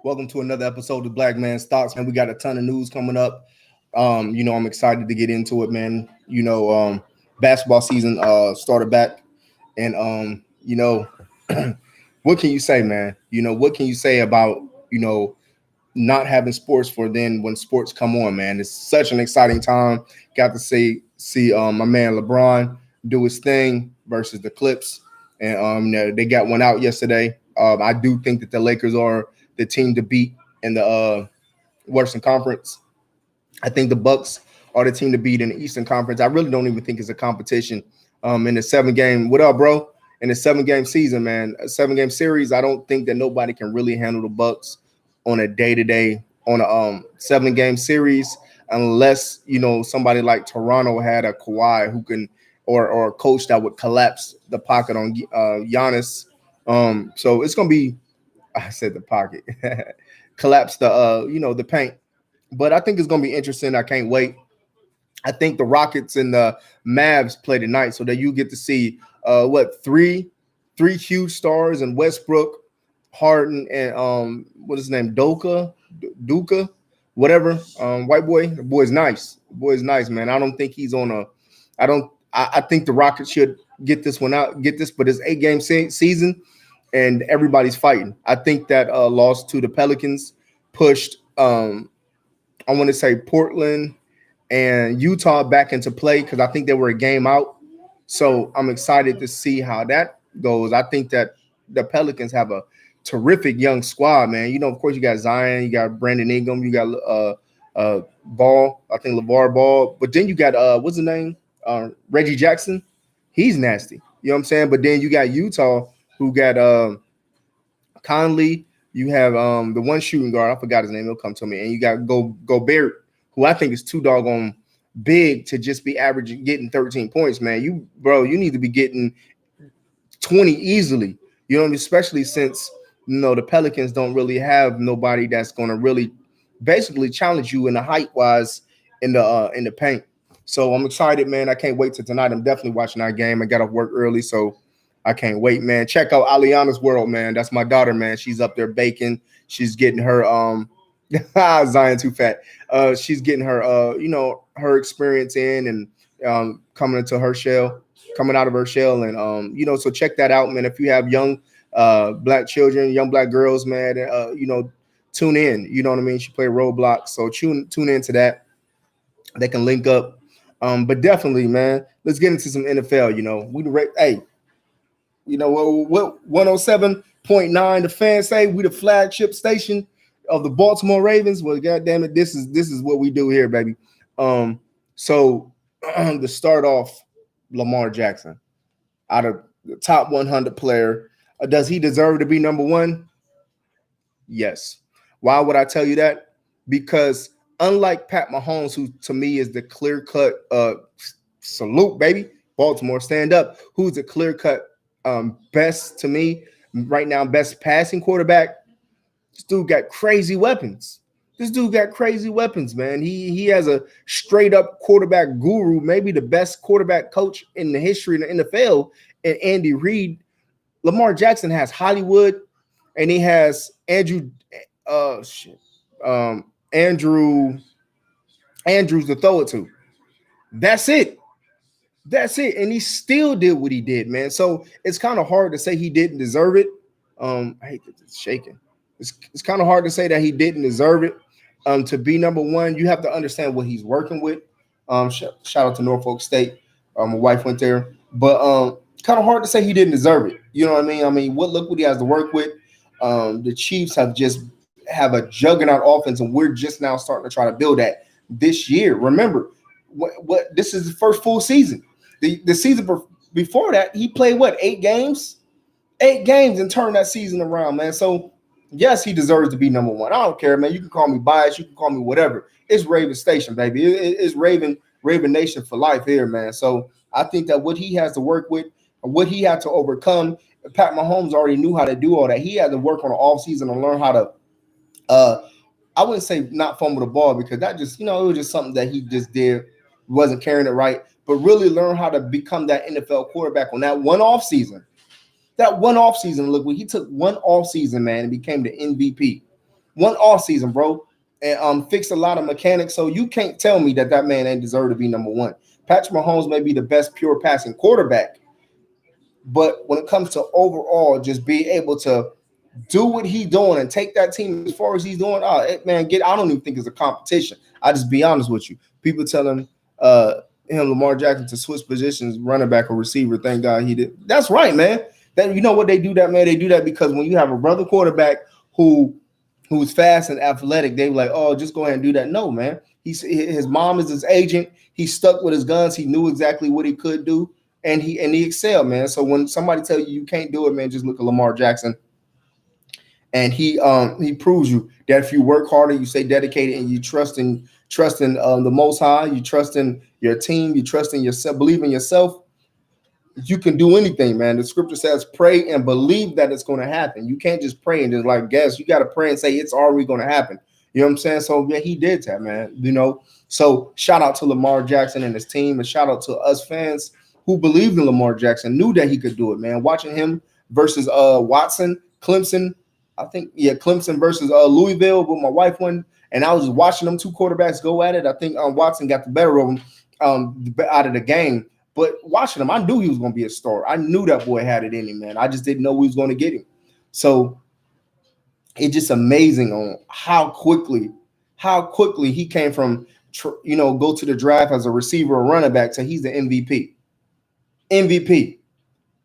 Welcome to another episode of Black Man Stocks, man. We got a ton of news coming up. I'm excited to get into it, man. Basketball season started back, and what can you say, man? What can you say about not having sports for then when sports come on, man? It's such an exciting time. Got to see my man LeBron do his thing versus the Clips, and they got one out yesterday. I do think that the Lakers are the team to beat in the Western Conference. I think the Bucks are the team to beat in the Eastern Conference. I really don't even think it's a competition. In the 7-game, what up, bro? In the 7-game season, man, a 7-game series. I don't think that nobody can really handle the Bucks on a day-to-day on a 7-game series, unless somebody like Toronto had a Kawhi who can, or a coach that would collapse the pocket on Giannis. So it's gonna be, I said the pocket, collapse the paint. But I think it's gonna be interesting. I can't wait. I think the Rockets and the Mavs play tonight, so that you get to see three huge stars in Westbrook, Harden, and what is his name, Duka, whatever. White boy, the boy's nice. The boy's nice, man. I don't think he's on a. I think the Rockets should get this one out, but it's 8-game season, and everybody's fighting. I think that loss to the Pelicans pushed. I want to say Portland and Utah back into play because I think they were a game out. So I'm excited to see how that goes. I think that the Pelicans have a terrific young squad, man. Of course, you got Zion, you got Brandon Ingram, you got Ball, I think LeVar Ball. But then you got, what's his name? Reggie Jackson. He's nasty. You know what I'm saying? But then you got Utah, who got Conley. You have the one shooting guard. I forgot his name. He'll come to me. And you got Gobert, who I think is too doggone big to just be averaging, getting 13 points, man. You need to be getting 20 easily. Especially since the Pelicans don't really have nobody that's going to really basically challenge you in the height wise in the paint. So I'm excited, man. I can't wait till tonight. I'm definitely watching that game. I got off work early, so I can't wait, man. Check out Aliana's World, man. That's my daughter, man. She's up there baking. She's getting her Zion too fat. She's getting her her experience in and coming out of her shell, and so check that out, man. If you have young black children, young black girls, man, tune in. You know what I mean? She played Roblox, so tune into that. They can link up. But definitely, man, let's get into some NFL. What 107.9 the fans say, we the flagship station of the Baltimore Ravens. Well, goddamn it, this is what we do here, baby. So to start off, Lamar Jackson, out of the top 100 player, does he deserve to be number one? Yes. Why would I tell you that? Because unlike Pat Mahomes, who to me is the clear-cut salute, baby, Baltimore, stand up, who's the clear-cut best to me right now, best passing quarterback. This dude got crazy weapons. Man. He has a straight up quarterback guru, maybe the best quarterback coach in the history of the NFL, and Andy Reid. Lamar Jackson has Hollywood, and he has Andrews to throw it to. That's it. And he still did what he did, man. So it's kind of hard to say he didn't deserve it. I hate that it's shaking. It's kind of hard to say that he didn't deserve it. To be number one, you have to understand what he's working with. Shout out to Norfolk State. My wife went there. But kind of hard to say he didn't deserve it. You know what I mean? Look what he has to work with. The Chiefs have a juggernaut offense, and we're just now starting to try to build that this year. Remember, what this is the first full season. The season before that, he played 8 games? 8 games and turned that season around, man. So, yes, he deserves to be number one. I don't care, man. You can call me biased. You can call me whatever. It's Raven Station, baby. It's Raven Nation for life here, man. So, I think that what he has to work with, what he had to overcome, Pat Mahomes already knew how to do all that. He had to work on the offseason and learn how to I wouldn't say not fumble the ball, because that just, it was just something that he just did, wasn't carrying it right, but really learn how to become that NFL quarterback on that one off season. Look, he took one off season, man, and became the MVP. one off season, bro, and fixed a lot of mechanics. So you can't tell me that man ain't deserve to be number one. Patrick Mahomes may be the best pure passing quarterback, but when it comes to overall, just being able to do what he's doing and take that team as far as he's doing, man, I don't even think it's a competition. I just be honest with you. People telling him Lamar Jackson to switch positions, running back or receiver. Thank God he did. That's right, man. That you know what they do that, man. They do that because when you have a brother quarterback who's fast and athletic, they were like, oh, just go ahead and do that. No, man. His mom is his agent. He stuck with his guns. He knew exactly what he could do, and he excelled, man. So when somebody tell you can't do it, man, just look at Lamar Jackson. And he proves you that if you work harder, you stay dedicated, and you trust in the Most High, you trust in your team, you trust in yourself, believe in yourself, you can do anything, man. The scripture says, pray and believe that it's going to happen. You can't just pray and just like guess. You got to pray and say it's already going to happen. You know what I'm saying? So yeah, he did that, man. You know, so shout out to Lamar Jackson and his team, and shout out to us fans who believed in Lamar Jackson, knew that he could do it, man. Watching him versus Watson, Clemson. I think, Clemson versus Louisville with my wife one, and I was just watching them two quarterbacks go at it. I think Watson got the better of him out of the game. But watching him, I knew he was going to be a star. I knew that boy had it in him, man. I just didn't know we was going to get him. So it's just amazing on how quickly he came from, go to the draft as a receiver or running back to he's the MVP. MVP.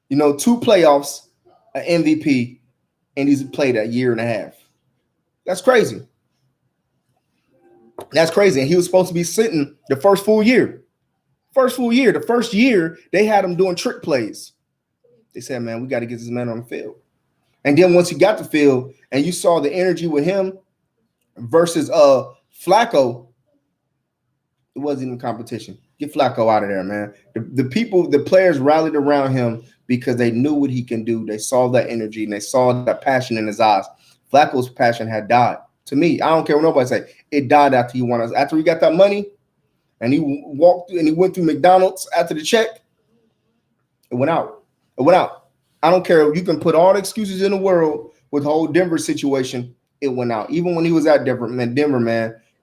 2 playoffs, an MVP, and he's played a year and a half. That's crazy. That's crazy. And he was supposed to be sitting the first full year. The first year, they had him doing trick plays. They said, man, we got to get this man on the field. And then once he got the field and you saw the energy with him versus Flacco, it wasn't even competition. Get Flacco out of there, man. The players rallied around him because they knew what he can do. They saw that energy and they saw that passion in his eyes. Flacco's passion had died. To me, I don't care what nobody say. It died after he won us. After he got that money and he walked and he went through McDonald's after the check, it went out. I don't care. You can put all the excuses in the world with the whole Denver situation. It went out. Even when he was at Denver, man,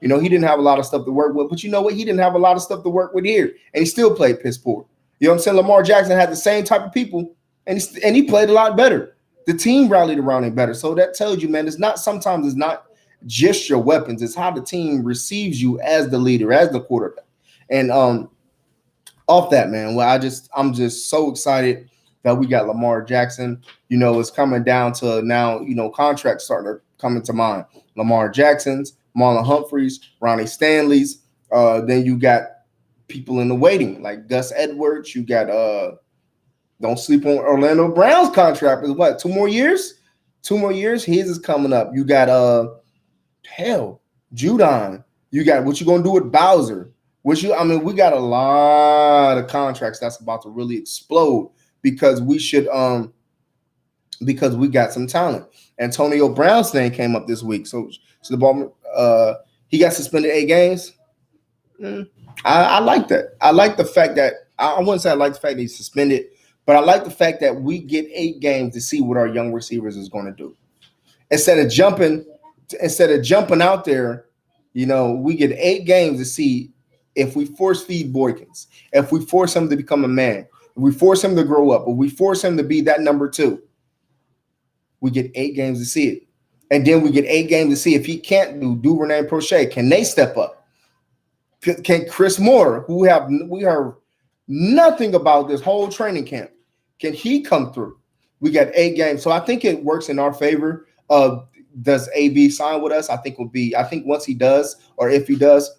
he didn't have a lot of stuff to work with. But you know what? He didn't have a lot of stuff to work with here. And he still played piss poor. You know what I'm saying? Lamar Jackson had the same type of people, and he played a lot better. The team rallied around him better. So that tells you, man, sometimes it's not just your weapons. It's how the team receives you as the leader, as the quarterback. And off that, man, I'm just so excited that we got Lamar Jackson. It's coming down to now, contracts starting to come into mind. Lamar Jackson's, Marlon Humphrey's, Ronnie Stanley's. Then you got people in the waiting, like Gus Edwards. You got don't sleep on Orlando Brown's contract. Is what, 2 more years? 2 more years. His is coming up. You got Judon. You got what you gonna do with Bowser? We got a lot of contracts that's about to really explode because we got some talent. Antonio Brown's name came up this week. So the ball, he got suspended 8 games. I like that. I like the fact that I wouldn't say I like the fact that he's suspended, but I like the fact that we get 8 games to see what our young receivers is going to do. Instead of jumping out there, we get 8 games to see if we force feed Boykins, if we force him to become a man, if we force him to grow up, if we force him to be that number 2. We get 8 games to see it. And then we get 8 games to see if he can't do Duvernay and Prochet. Can they step up? Can Chris Moore, who we heard nothing about this whole training camp, can he come through? We got 8 games. So I think it works in our favor. Does AB sign with us? I think once he does, or if he does,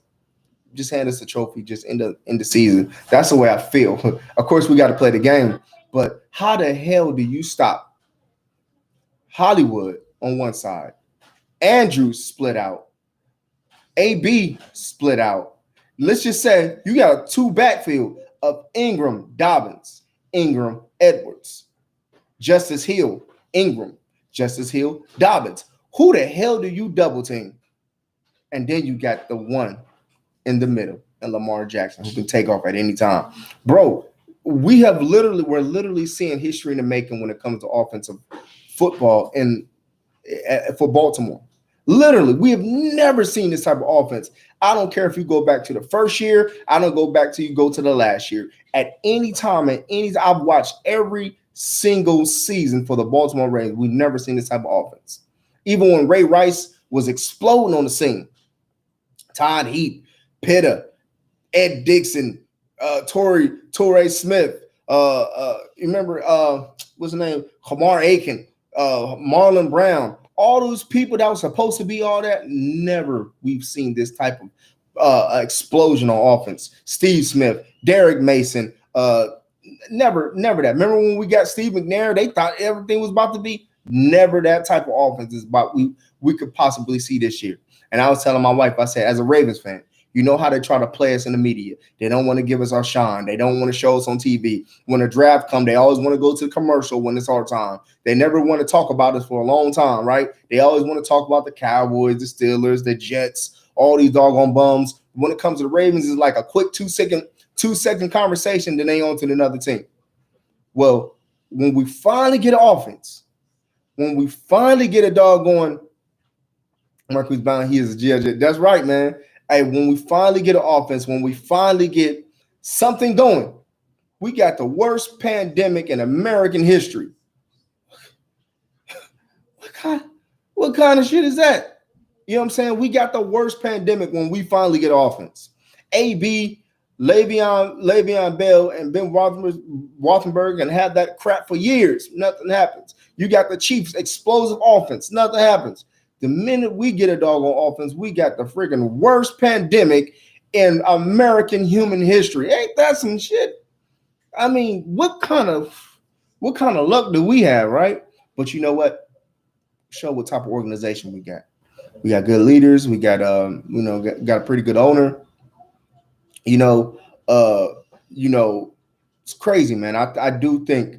just hand us the trophy just in the season. That's the way I feel. Of course, we got to play the game. But how the hell do you stop Hollywood on one side, Andrews split out, AB split out? Let's just say you got a 2 backfield of Ingram, Dobbins, Ingram, Edwards, Justice Hill, Ingram, Justice Hill, Dobbins. Who the hell do you double team? And then you got the one in the middle, and Lamar Jackson, who can take off at any time. Bro, we're literally seeing history in the making when it comes to offensive football for Baltimore. Literally, we have never seen this type of offense. I don't care if you go back to the first year. I don't go back to you go to the last year. At any time, I've watched every single season for the Baltimore Ravens. We've never seen this type of offense. Even when Ray Rice was exploding on the scene, Todd Heap, Pitta, Ed Dixon, Torrey Smith. Remember what's his name? Kamar Aiken, Marlon Brown. All those people that were supposed to be all that, never we've seen this type of explosion on offense. Steve Smith, Derek Mason, never that. Remember when we got Steve McNair? They thought everything was about to be. Never that type of offense is about we could possibly see this year. And I was telling my wife, I said, as a Ravens fan, you know how they try to play us in the media. They don't want to give us our shine. They don't want to show us on TV. When the draft comes, they always want to go to the commercial when it's our time. They never want to talk about us for a long time, right? They always want to talk about the Cowboys, the Steelers, the Jets, all these doggone bums. When it comes to the Ravens, it's like a quick two-second conversation, then they on to another team. Well, when we finally get an offense, when we finally get a doggone Marcus Brown, he is a judge. That's right, man. Hey, when we finally get an offense, when we finally get something going, we got the worst pandemic in American history. What kind of shit is that? You know what I'm saying? We got the worst pandemic when we finally get offense. AB, Le'Veon Bell, and Ben Roethlisberger can have that crap for years. Nothing happens. You got the Chiefs' explosive offense. Nothing happens. The minute we get a doggone offense, we got the freaking worst pandemic in American human history. Ain't that some shit? I mean, what kind of luck do we have, right? But you know what? Show what type of organization we got. We got good leaders. We got got a pretty good owner. It's crazy, man. I do think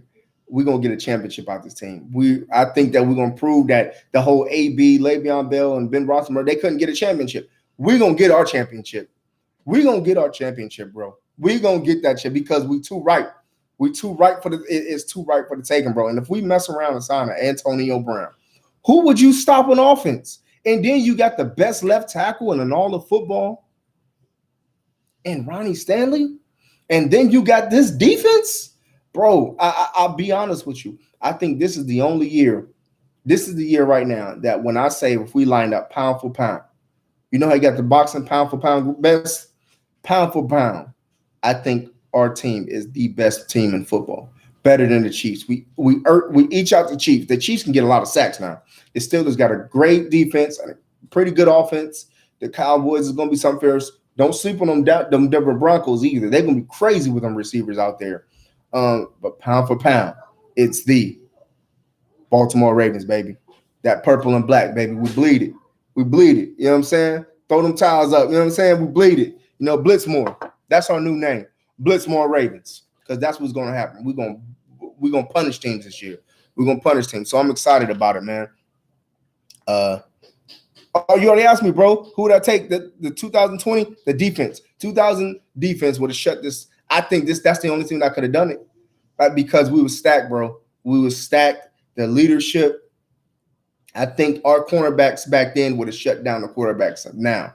we're gonna get a championship out of this team. I think that we're gonna prove that the whole AB, Le'Veon Bell, and Ben Roethlisberger, they couldn't get a championship. We're gonna get our championship. We're gonna get our championship, bro. We're gonna get that shit because we too right. We too right for it's too right for the taking, bro. And if we mess around and sign an Antonio Brown, who would you stop on offense? And then you got the best left tackle in all of football, and Ronnie Stanley, and then you got this defense. Bro, I'll be honest with you. I think this is the only year. This is the year right now that when I say if we lined up pound for pound, you know how you got the boxing pound for pound best? Pound for pound, I think our team is the best team in football. Better than the Chiefs. We each out the Chiefs. The Chiefs can get a lot of sacks now. The Steelers got a great defense and a pretty good offense. The Cowboys is going to be something fierce. Don't sleep on them Denver Broncos either. They're going to be crazy with them receivers out there. But pound for pound, it's the Baltimore Ravens, baby. That purple and black, baby. We bleed it. We bleed it. You know what I'm saying? Throw them towels up. You know what I'm saying? We bleed it. You know, Blitzmore. That's our new name. Blitzmore Ravens. Because that's what's going to happen. We're gonna punish teams this year. We're going to punish teams. So I'm excited about it, man. You already asked me, bro. Who would I take? The 2020? The defense. 2000 defense would have shut this. I think that's the only team that could have done it. Because we were stacked, bro. We were stacked. The leadership. I think our cornerbacks back then would have shut down the quarterbacks now.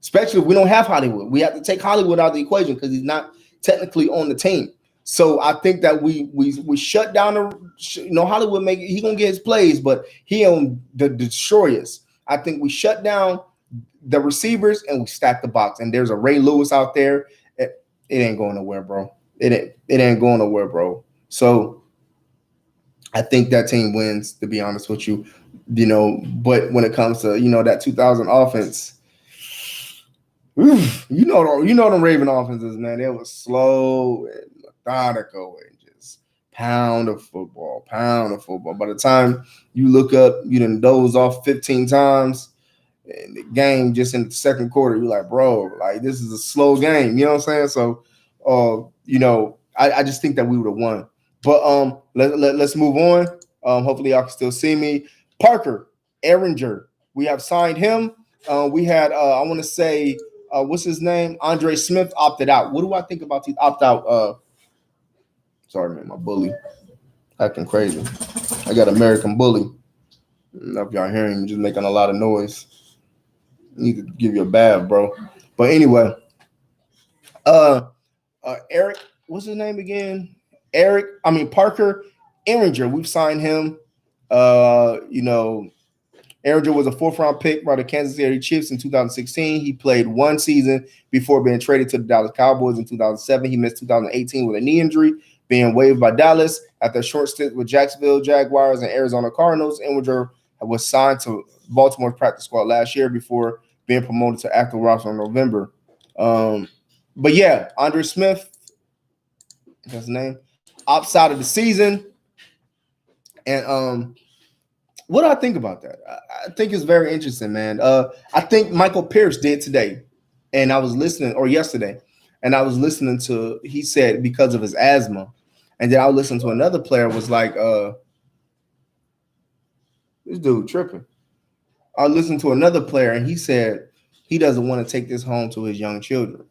Especially if we don't have Hollywood. We have to take Hollywood out of the equation because he's not technically on the team. So I think that we shut down Hollywood. He gonna get his plays, but he on the destroyers. I think we shut down the receivers and we stack the box. And there's a Ray Lewis out there. It ain't going nowhere, bro. It ain't going nowhere, bro. So I think that team wins, to be honest with you. But when it comes to that 2000 offense, you know them Raven offenses, man. They were slow and methodical and just pound of football. By the time you look up, you done doze off 15 times, and the game just in the second quarter, you're like, bro, like this is a slow game. You know what I'm saying? So, I just think that we would have won. But let's move on. Hopefully y'all can still see me. Parker Ehringer, we have signed him. We had I want to say what's his name? Andre Smith opted out. What do I think about these opt-out? Sorry, man, my bully acting crazy. I got American Bully. I don't know if y'all hearing him just making a lot of noise. Need to give you a bath, bro. But anyway, uh, Eric, what's his name again? Parker Ehringer. We've signed him. You know, Ehringer was a fourth round pick by the Kansas City Chiefs in 2016. He played one season before being traded to the Dallas Cowboys in 2007. He missed 2018 with a knee injury, being waived by Dallas after a short stint with Jacksonville Jaguars and Arizona Cardinals. Ehringer was signed to Baltimore's practice squad last year before being promoted to active roster in November. But yeah, Andre Smith, that's his name, outside of the season. And what do I think about that? I think it's very interesting, man. I think Michael Pierce did today, and I was listening, or yesterday, and I was listening to. He said because of his asthma, and then I listened to another player was like, "This dude tripping." I listened to another player, and he said he doesn't want to take this home to his young children.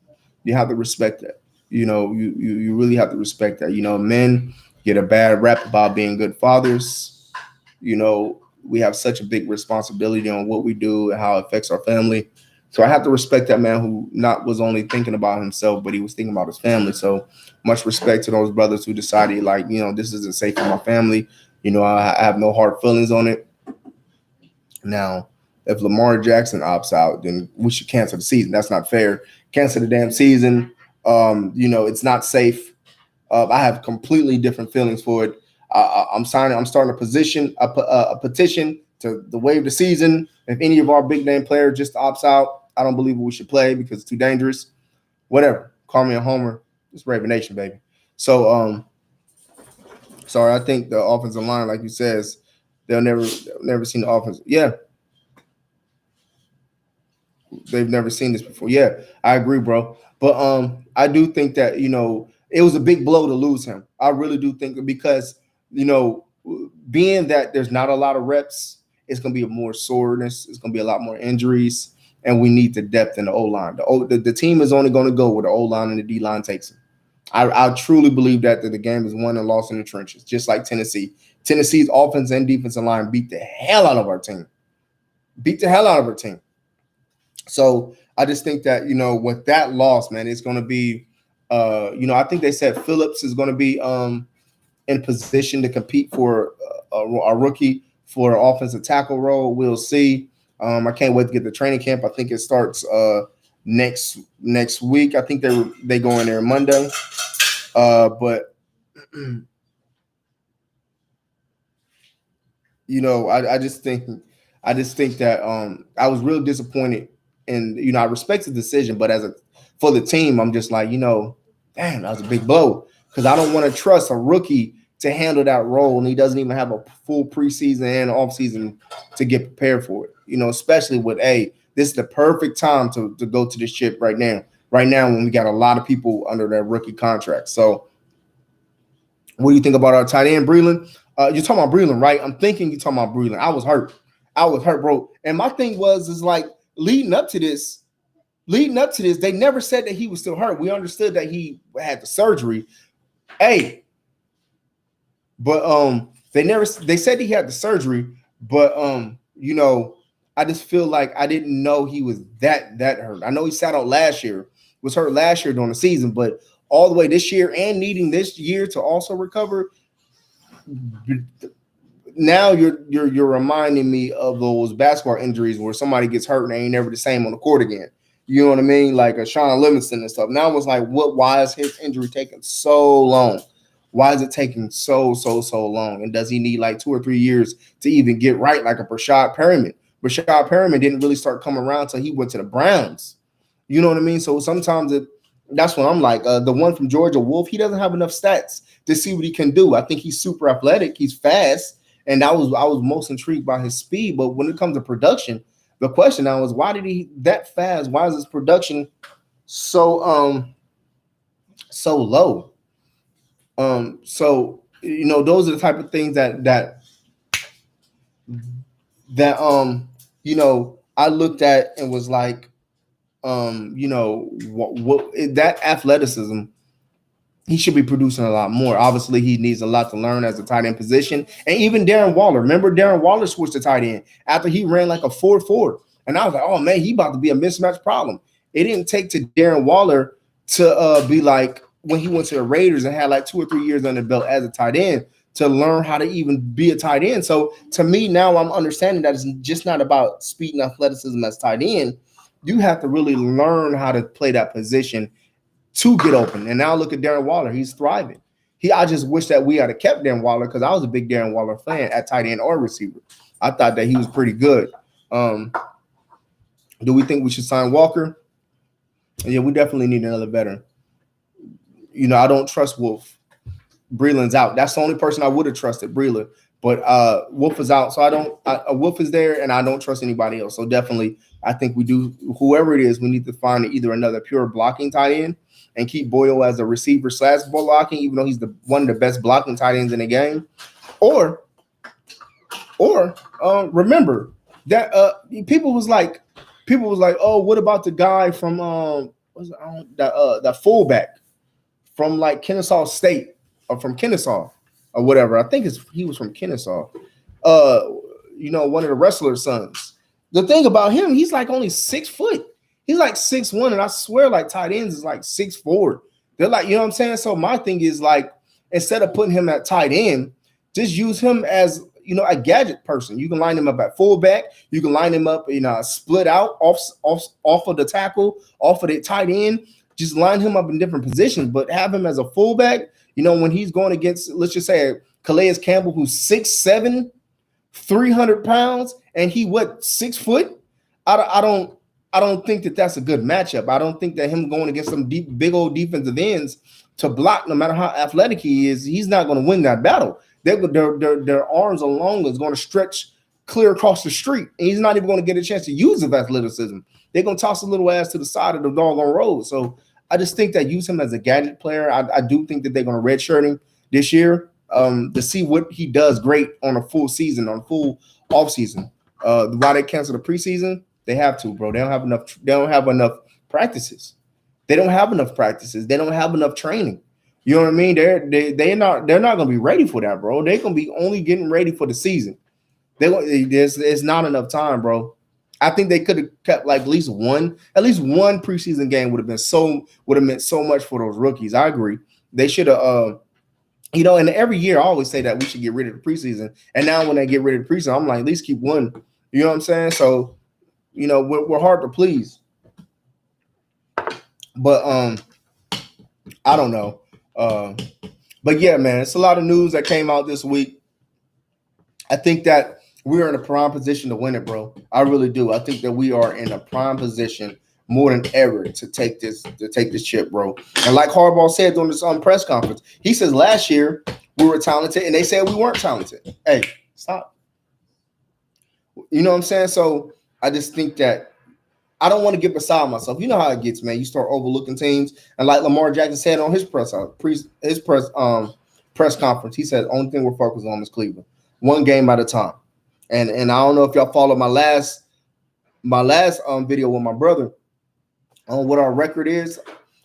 You have to respect that. You know, you really have to respect that. You know, men get a bad rap about being good fathers. You know, we have such a big responsibility on what we do and how it affects our family. So I have to respect that man who not was only thinking about himself, but he was thinking about his family. So much respect to those brothers who decided, like, you know, this isn't safe for my family. You know, I have no hard feelings on it. Now, if Lamar Jackson opts out, then we should cancel the season. That's not fair. Cancel the damn season. You know, it's not safe. I have completely different feelings for it. I'm signing. I'm starting a petition to waive the season. If any of our big name players just opts out, I don't believe we should play because it's too dangerous. Whatever. Call me a homer. It's Raven Nation, baby. So, sorry. I think the offensive line, like you says, they'll never seen the offense. Yeah, they've never seen this before. Yeah, I agree, bro. But I do think that it was a big blow to lose him. I really do think because you know being that there's not a lot of reps, it's gonna be more soreness. It's gonna be a lot more injuries, and we need the depth in the O line. The team is only going to go where the O line and the D line takes them. I truly believe that the game is won and lost in the trenches, just like Tennessee. Tennessee's offense and defensive line beat the hell out of our team. Beat the hell out of our team. So I just think that with that loss, man, it's going to be, I think they said Phillips is going to be in position to compete for a rookie for an offensive tackle role. We'll see. I can't wait to get the training camp. I think it starts next week. I think they go in there Monday. But I just think that I was real disappointed, and I respect the decision, but for the team, I'm just like, damn, that was a big blow because I don't want to trust a rookie to handle that role, and he doesn't even have a full preseason and offseason to get prepared for it. Especially with this is the perfect time to go to this ship right now. Right now, when we got a lot of people under their rookie contract. So, what do you think about our tight end, Breland? You're talking about Breland, right? I'm thinking you're talking about Breland. I was hurt. Bro. And my thing is like leading up to this, they never said that he was still hurt. We understood that he had the surgery. Hey, but they said he had the surgery, but I just feel like I didn't know he was that hurt. I know he sat out last year, was hurt last year during the season, but all the way this year and needing this year to also recover. Now you're reminding me of those basketball injuries where somebody gets hurt and they ain't never the same on the court again. You know what I mean? Like a Sean Livingston and stuff. Now it's like, why is his injury taking so long? Why is it taking so long? And does he need like 2 or 3 years to even get right, like a Brashad Perriman? Brashad Perriman didn't really start coming around until he went to the Browns. You know what I mean? So sometimes that's when I'm like, the one from Georgia, Wolf, he doesn't have enough stats to see what he can do. I think he's super athletic. He's fast. And I was most intrigued by his speed. But when it comes to production, the question now is, why did he that fast? Why is his production so low? So those are the type of things that I looked at and was like, what that athleticism he should be producing a lot more. Obviously, he needs a lot to learn as a tight end position. And even Darren Waller. Remember, Darren Waller switched to tight end after he ran like a 4.4. And I was like, oh man, he about to be a mismatch problem. It didn't take to Darren Waller to be like when he went to the Raiders and had like 2 or 3 years under the belt as a tight end to learn how to even be a tight end. So to me, now I'm understanding that it's just not about speed and athleticism as tight end. You have to really learn how to play that position to get open. And now look at Darren Waller. He's thriving. I just wish that we had kept Darren Waller because I was a big Darren Waller fan at tight end or receiver. I thought that he was pretty good. Do we think we should sign Walker? Yeah, we definitely need another veteran. I don't trust Wolf. Breeland's out. That's the only person I would have trusted, Breeland. But Wolf is out, so I don't. Wolf is there, and I don't trust anybody else. So definitely, I think we do. Whoever it is, we need to find either another pure blocking tight end and keep Boyle as a receiver / blocking, even though he's one of the best blocking tight ends in the game. Or remember that people was like, oh, what about the guy from that fullback from like Kennesaw State or from Kennesaw or whatever? I think he was from Kennesaw. One of the wrestler's sons. The thing about him, he's like only 6 foot. He's like 6'1", and I swear like tight ends is like 6'4". They're like, you know what I'm saying? So my thing is like, instead of putting him at tight end, just use him as a gadget person. You can line him up at fullback. You can line him up, split out off of the tackle, off of the tight end. Just line him up in different positions, but have him as a fullback. When he's going against, let's just say, Calais Campbell, who's 6'7", 300 pounds, and he 6 foot. I don't think that that's a good matchup. I don't think that him going against some big old defensive ends to block, no matter how athletic he is, he's not going to win that battle. Their arms alone is going to stretch clear across the street, and he's not even going to get a chance to use his athleticism. They're going to toss a little ass to the side of the doggone road. So I just think that use him as a gadget player. I do think that they're going to redshirt him this year to see what he does great on a full season, on full off season. Why they cancel the preseason? They have to, bro. They don't have enough. They don't have enough practices. They don't have enough practices. They don't have enough training. You know what I mean? They're not going to be ready for that, bro. They're going to be only getting ready for the season. There's not enough time, bro. I think they could have kept like at least one preseason game would have meant so much for those rookies. I agree. They should have. And every year I always say that we should get rid of the preseason. And now when they get rid of the preseason, I'm like, at least keep one. You know what I'm saying? So, we're hard to please. But I don't know. But yeah, man, it's a lot of news that came out this week. I think that we're in a prime position to win it, bro. I really do. I think that we are in a prime position more than ever to take this chip, bro. And like Harbaugh said during this press conference, he says last year we were talented and they said we weren't talented. Hey, stop. You know what I'm saying? So I just think that I don't want to get beside myself. You know how it gets, man. You start overlooking teams, and like Lamar Jackson said on his press conference, he said the only thing we're focused on is Cleveland, one game at a time. And I don't know if y'all followed my last video with my brother on what our record is.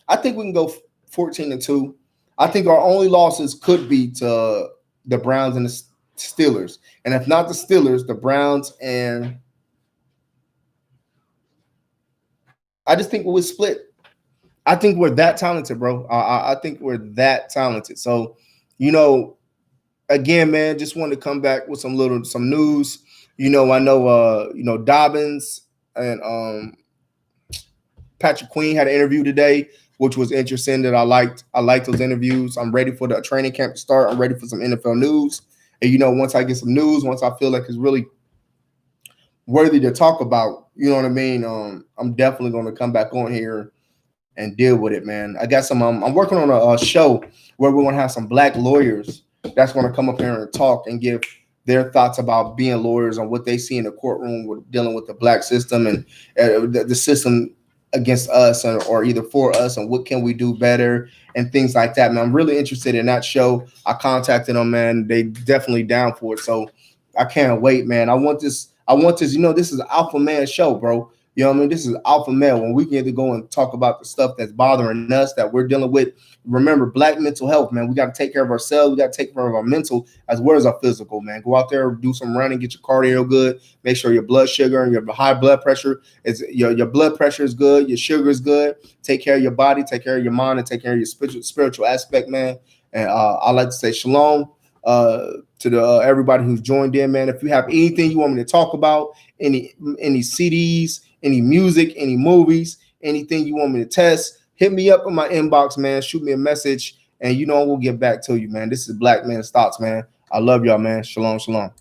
I think we can go 14-2. I think our only losses could be to the Browns and the Steelers, and if not the Steelers, the Browns and. I just think we're split. I think we're that talented, bro. I think we're that talented. So, again, man, just wanted to come back with some news. I know Dobbins and Patrick Queen had an interview today, which was interesting. That I liked those interviews. I'm ready for the training camp to start. I'm ready for some NFL news. And once I get some news, once I feel like it's really worthy to talk about, you know what I mean? I'm definitely going to come back on here and deal with it, man. I got some. I'm working on a show where we're going to have some black lawyers that's going to come up here and talk and give their thoughts about being lawyers and what they see in the courtroom with dealing with the black system and the system against us or either for us, and what can we do better and things like that, man. I'm really interested in that show. I contacted them, man. They definitely down for it. So I can't wait, man. I want this. This is an alpha man show, bro. You know what I mean? This is alpha male. When we get to go and talk about the stuff that's bothering us, that we're dealing with. Remember, Black mental health, man. We got to take care of ourselves. We got to take care of our mental as well as our physical, man. Go out there, do some running, get your cardio good. Make sure your blood sugar and your high blood pressure is your blood pressure is good. Your sugar is good. Take care of your body. Take care of your mind, and take care of your spiritual aspect, man. And I like to say shalom to the everybody who's joined in, man. If you have anything you want me to talk about, any CDs, any music, any movies, anything you want me to test, hit me up in my inbox, man. Shoot me a message, and we'll get back to you, man. This is Black Man Stocks, man. I love y'all, man. Shalom, shalom.